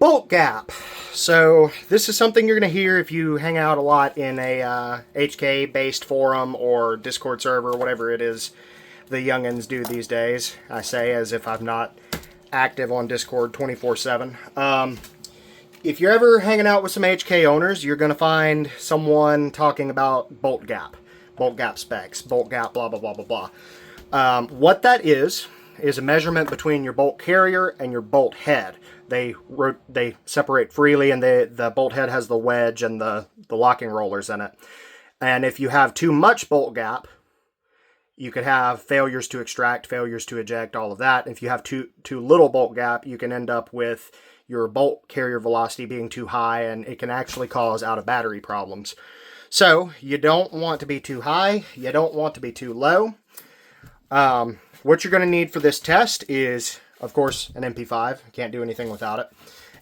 Bolt gap. So this is something you're going to hear if you hang out a lot in a HK based forum or Discord server, whatever it is the youngins do these days. I say as if I'm not active on Discord 24/7. If you're ever hanging out with some HK owners, you're going to find someone talking about bolt gap specs, bolt gap, blah, blah, blah, blah, blah. What that is a measurement between your bolt carrier and your bolt head. They separate freely, and the bolt head has the wedge and the locking rollers in it. And if you have too much bolt gap, you could have failures to extract, failures to eject, all of that. If you have too little bolt gap, you can end up with your bolt carrier velocity being too high, and it can actually cause out of battery problems. So you don't want to be too high, you don't want to be too low. What you're going to need for this test is, of course, an MP5. Can't do anything without it.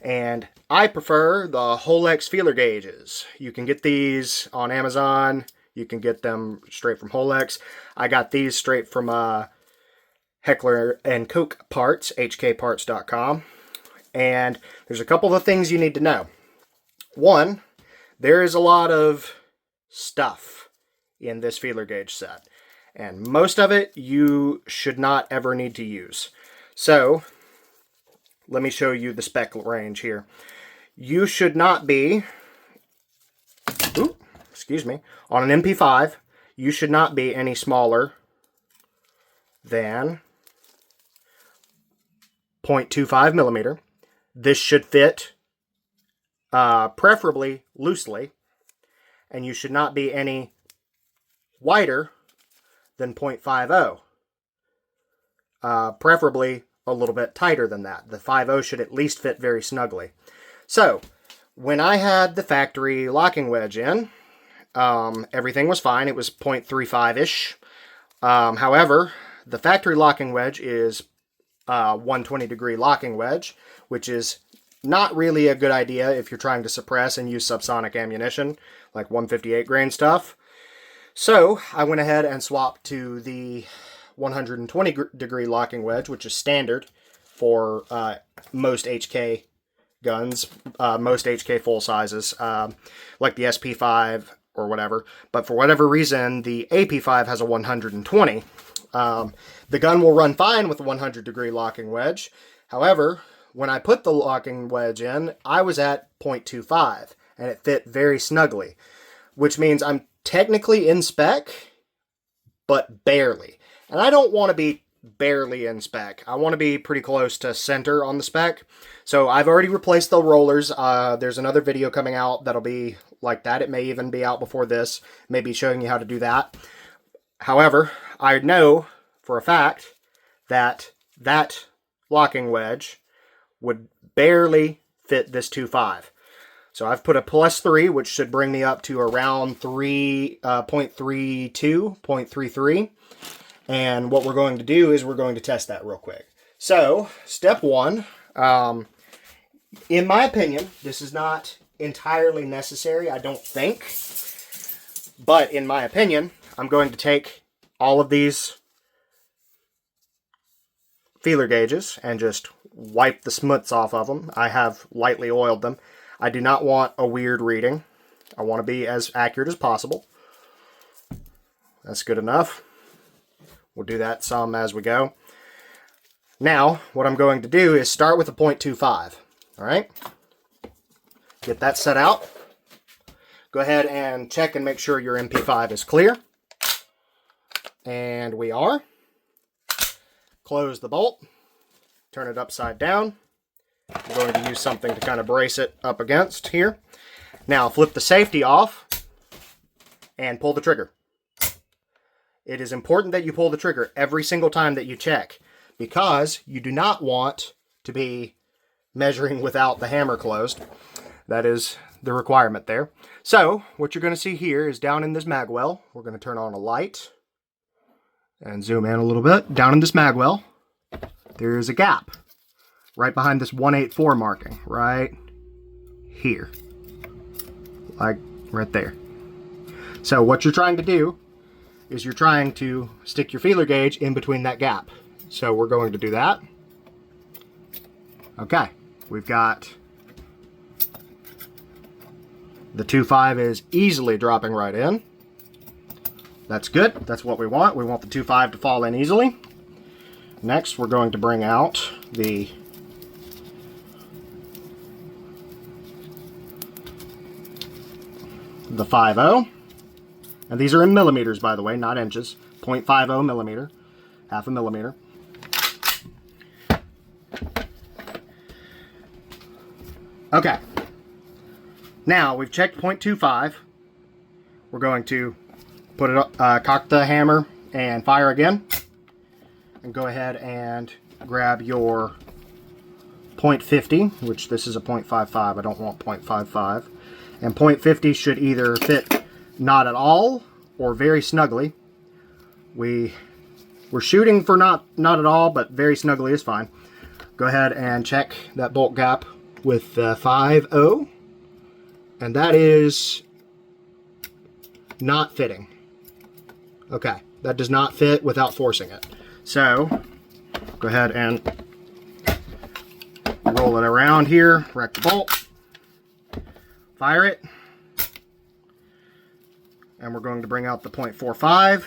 And I prefer the Holex feeler gauges. You can get these on Amazon. You can get them straight from Holex. I got these straight from Heckler & Koch Parts, hkparts.com. And there's a couple of things you need to know. One, there is a lot of stuff in this feeler gauge set, and most of it you should not ever need to use. So let me show you the spec range here. You should not be, on an MP5, you should not be any smaller than 0.25 millimeter. This should fit preferably loosely, and you should not be any wider than 0.50. Preferably a little bit tighter than that. The 50 should at least fit very snugly. So, when I had the factory locking wedge in, everything was fine. It was 0.35-ish. However, the factory locking wedge is 120-degree locking wedge, which is not really a good idea if you're trying to suppress and use subsonic ammunition, like 158 grain stuff. So I went ahead and swapped to the 120-degree locking wedge, which is standard for most HK guns, most HK full sizes, like the SP5 or whatever. But for whatever reason, the AP5 has a 120. The gun will run fine with a 100-degree locking wedge. However, when I put the locking wedge in, I was at 0.25, and it fit very snugly, which means I'm technically in spec, but barely. And I don't want to be barely in spec. I want to be pretty close to center on the spec. So I've already replaced the rollers. There's another video coming out that'll be like that. It may even be out before this, maybe showing you how to do that. However, I know for a fact that that locking wedge would barely fit this 2.5. So I've put a +3, which should bring me up to around 0.32, 0.33. And what we're going to do is we're going to test that real quick. So, step one, in my opinion, this is not entirely necessary, I don't think. But in my opinion, I'm going to take all of these feeler gauges and just wipe the smuts off of them. I have lightly oiled them. I do not want a weird reading. I want to be as accurate as possible. That's good enough. We'll do that some as we go. Now, what I'm going to do is start with a 0.25. All right? Get that set out. Go ahead and check and make sure your MP5 is clear. And we are. Close the bolt. Turn it upside down. I'm going to use something to kind of brace it up against here. Now flip the safety off and pull the trigger. It is important that you pull the trigger every single time that you check, because you do not want to be measuring without the hammer closed. That is the requirement there. So what you're going to see here is down in this mag well, we're going to turn on a light and zoom in a little bit. Down in this mag well, there is a gap right behind this 184 marking, right here, like right there. So what you're trying to do is you're trying to stick your feeler gauge in between that gap. So we're going to do that. Okay, we've got The 2.5 is easily dropping right in. That's good. That's what we want. We want the 2.5 to fall in easily. Next, we're going to bring out the the 5.0. And these are in millimeters, by the way, not inches. 0.50 millimeter, half a millimeter. Okay. Now, we've checked 0.25. We're going to put it up, cock the hammer and fire again. And go ahead and grab your 0.50, which this is a 0.55. I don't want 0.55. And 0.50 should either fit not at all or very snugly. We're shooting for not at all, but very snugly is fine. Go ahead and check that bolt gap with the 5.0, and that is not fitting. Okay, that does not fit without forcing it. So go ahead and roll it around here, wreck the bolt, fire it, and we're going to bring out the 0.45.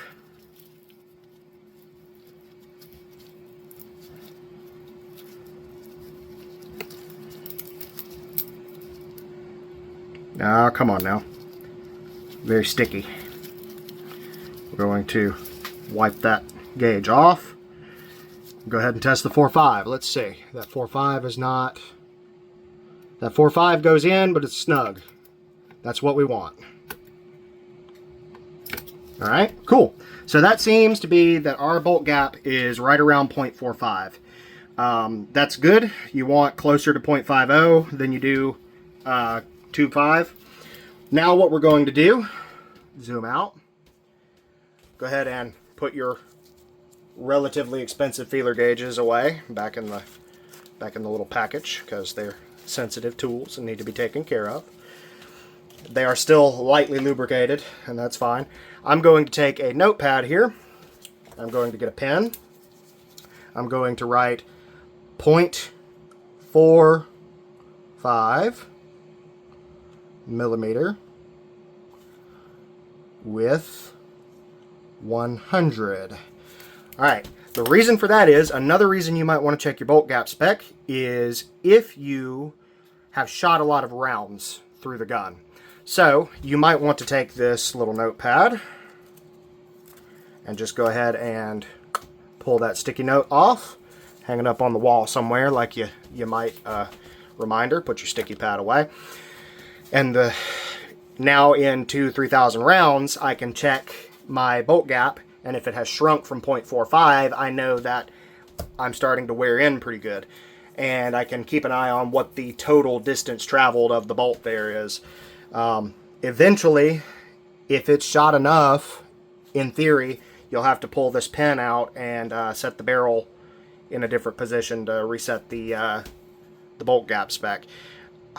Ah, come on now. Very sticky. We're going to wipe that gauge off. Go ahead and test the 4.5. Let's see. That 4.5 is not... That 4.5 goes in, but it's snug. That's what we want. Alright, cool. So that seems to be that our bolt gap is right around 0.45. That's good. You want closer to 0.50 than you do 2.5. Now what we're going to do, zoom out, go ahead and put your relatively expensive feeler gauges away back in the little package, because they're sensitive tools and need to be taken care of. They are still lightly lubricated, and that's fine. I'm going to take a notepad here. I'm going to get a pen. I'm going to write 0.45 millimeter with 100. All right, the reason for that is, another reason you might want to check your bolt gap spec is if you have shot a lot of rounds through the gun. So you might want to take this little notepad and just go ahead and pull that sticky note off, hang it up on the wall somewhere like you might reminder, put your sticky pad away. And now in 3,000 rounds, I can check my bolt gap, and if it has shrunk from 0.45, I know that I'm starting to wear in pretty good. And I can keep an eye on what the total distance traveled of the bolt there is. Eventually, if it's shot enough, in theory, you'll have to pull this pin out and set the barrel in a different position to reset the bolt gap spec.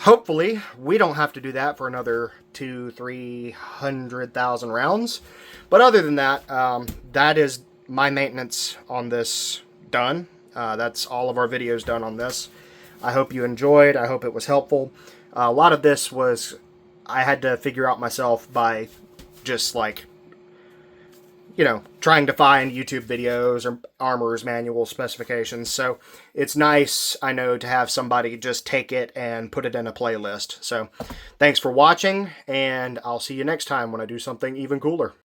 Hopefully, we don't have to do that for another 200,000-300,000 rounds. But other than that, that is my maintenance on this done. That's all of our videos done on this. I hope you enjoyed. I hope it was helpful. A lot of this was, I had to figure out myself by just like, you know, trying to find YouTube videos or armorer's manual specifications. So it's nice, I know, to have somebody just take it and put it in a playlist. So thanks for watching, and I'll see you next time when I do something even cooler.